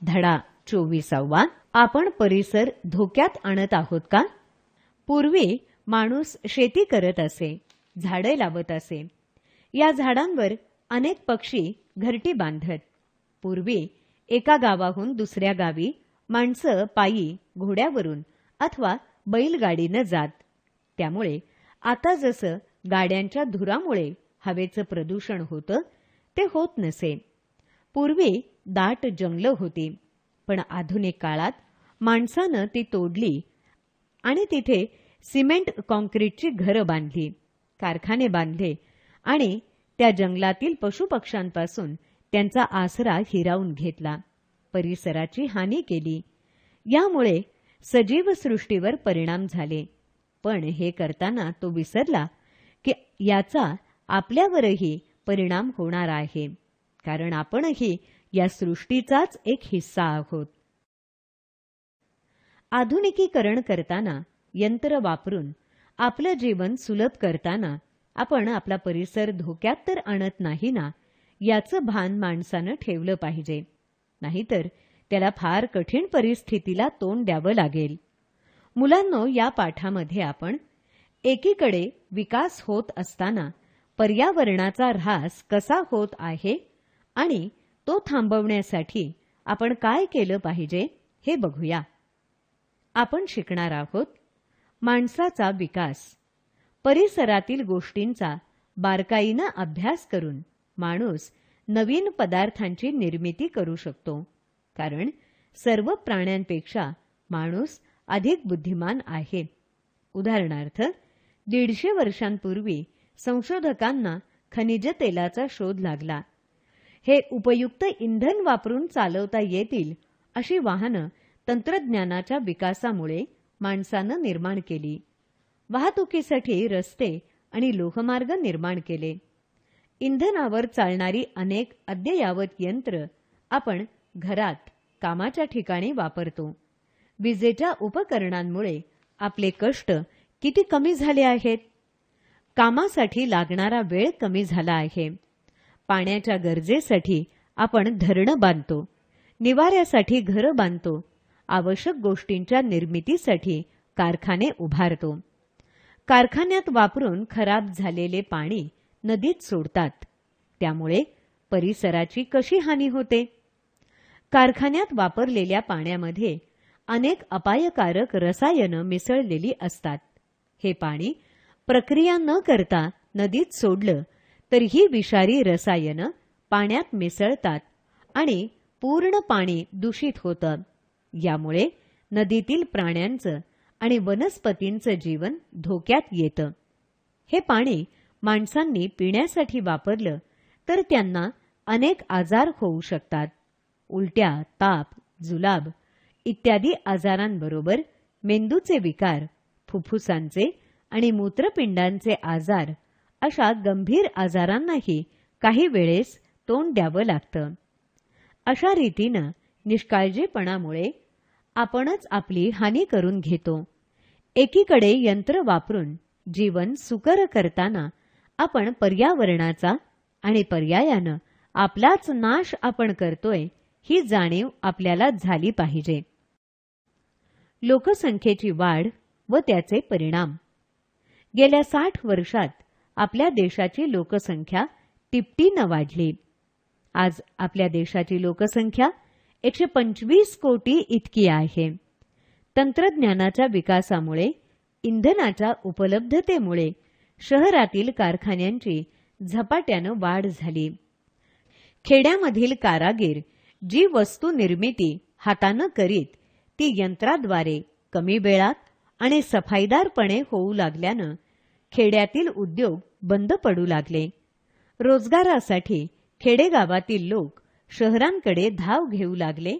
धडा 24वा. आपण परिसर धोक्यात आणत आहोत का? पूर्वी माणूस शेती करत असे, झाडे लावत असे. या झाडांवर अनेक पक्षी घरटी बांधत. पूर्वी एका गावाहून दुसऱ्या गावी माणसं पायी, घोड्यावरून अथवा बैलगाडीनं जात. त्यामुळे आता जसं गाड्यांच्या धुरामुळे हवेचं प्रदूषण होतं ते होत नसे. पूर्वी दाट जंगलं होती, पण आधुनिक काळात माणसानं ती तोडली आणि तिथे सिमेंट कॉन्क्रीटची घरं बांधली, कारखाने बांधले आणि त्या जंगलातील पशुपक्ष्यांपासून त्यांचा आसरा हिरावून घेतला, परिसराची हानी केली. यामुळे सजीव सृष्टीवर परिणाम झाले. पण हे करताना तो विसरला की याचा आपल्यावरही परिणाम होणार आहे, कारण आपणही या सृष्टीचाच एक हिस्सा आहोत. आधुनिकीकरण करताना, यंत्र वापरून आपलं जीवन सुलभ करताना आपण आपला परिसर धोक्यात तर आणत नाही ना, याचं भान माणसानं ठेवलं पाहिजे. नाहीतर त्याला फार कठीण परिस्थितीला तोंड द्यावं लागेल. मुलांनो, या पाठामध्ये आपण एकीकडे विकास होत असताना पर्यावरणाचा ऱ्हास कसा होत आहे आणि तो थांबवण्यासाठी आपण काय केलं पाहिजे हे बघूया. आपण शिकणार आहोत माणसाचा विकास. परिसरातील गोष्टींचा बारकाईनं अभ्यास करून माणूस नवीन पदार्थांची निर्मिती करू शकतो, कारण सर्व प्राण्यांपेक्षा माणूस अधिक बुद्धिमान आहे. उदाहरणार्थ, 150 वर्षांपूर्वी संशोधकांना खनिज तेलाचा शोध लागला. हे उपयुक्त इंधन वापरून चालवता येतील अशी वाहनं तंत्रज्ञानाच्या विकासामुळे माणसानं निर्माण केली. वाहतुकीसाठी रस्ते आणि लोहमार्ग निर्माण केले. इंधनावर चालणारी अनेक अद्ययावत यंत्र आपण घरात, कामाच्या ठिकाणी वापरतो. विजेच्या उपकरणांमुळे आपले कष्ट किती कमी झाले आहेत. कामासाठी लागणारा वेळ कमी झाला आहे. पाण्याच्या गरजेसाठी आपण धरणं बांधतो, निवाऱ्यासाठी घरं बांधतो, आवश्यक गोष्टींच्या निर्मितीसाठी कारखाने उभारतो. कारखान्यात वापरून खराब झालेले पाणी नदीत सोडतात. त्यामुळे परिसराची कशी हानी होते? कारखान्यात वापरलेल्या पाण्यामध्ये अनेक अपायकारक रसायनं मिसळलेली असतात. हे पाणी प्रक्रिया न करता नदीत सोडलं तर ही विषारी रसायनं पाण्यात मिसळतात आणि पूर्ण पाणी दूषित होतं. यामुळे नदीतील प्राण्यांचं आणि वनस्पतींचं जीवन धोक्यात येतं. हे पाणी माणसांनी पिण्यासाठी वापरलं तर त्यांना अनेक आजार होऊ शकतात. उलट्या, ताप, जुलाब इत्यादी आजारांबरोबर मेंदूचे विकार, फुफ्फुसांचे आणि मूत्रपिंडांचे आजार अशा गंभीर आजारांनाही काही वेळेस तोंड द्यावं लागतं. अशा रीतीनं निष्काळजीपणामुळे आपणच आपली हानी करून घेतो. एकीकडे यंत्र वापरून जीवन सुकर करताना आपण पर्यावरणाचा आणि पर्यायानं आपलाच नाश आपण करतोय ही जाणीव आपल्याला झाली पाहिजे. लोकसंख्येची वाढ व त्याचे परिणाम. गेल्या 60 वर्षात आपल्या देशाची लोकसंख्या तिपटीनं वाढली. आज आपल्या देशाची लोकसंख्या 125 कोटी इतकी आहे. तंत्रज्ञानाच्या विकासामुळे, इंधनाच्या उपलब्धतेमुळे शहरातील कारखान्यांची झपाट्यानं वाढ झाली. खेड्यामधील कारागीर जी वस्तू निर्मिती हातानं करीत ती यंत्राद्वारे कमी वेळात आणि सफाईदारपणे होऊ लागल्यानं खेड्यातील उद्योग बंद पडू लागले. रोजगारासाठी खेडेगावातील लोक शहरांकडे धाव घेऊ लागले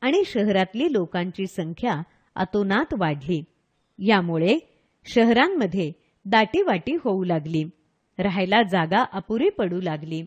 आणि शहरातली लोकांची संख्या अतोनात वाढली. यामुळे शहरांमध्ये दाटीवाटी होऊ लागली. राहायला जागा अपुरी पडू लागली.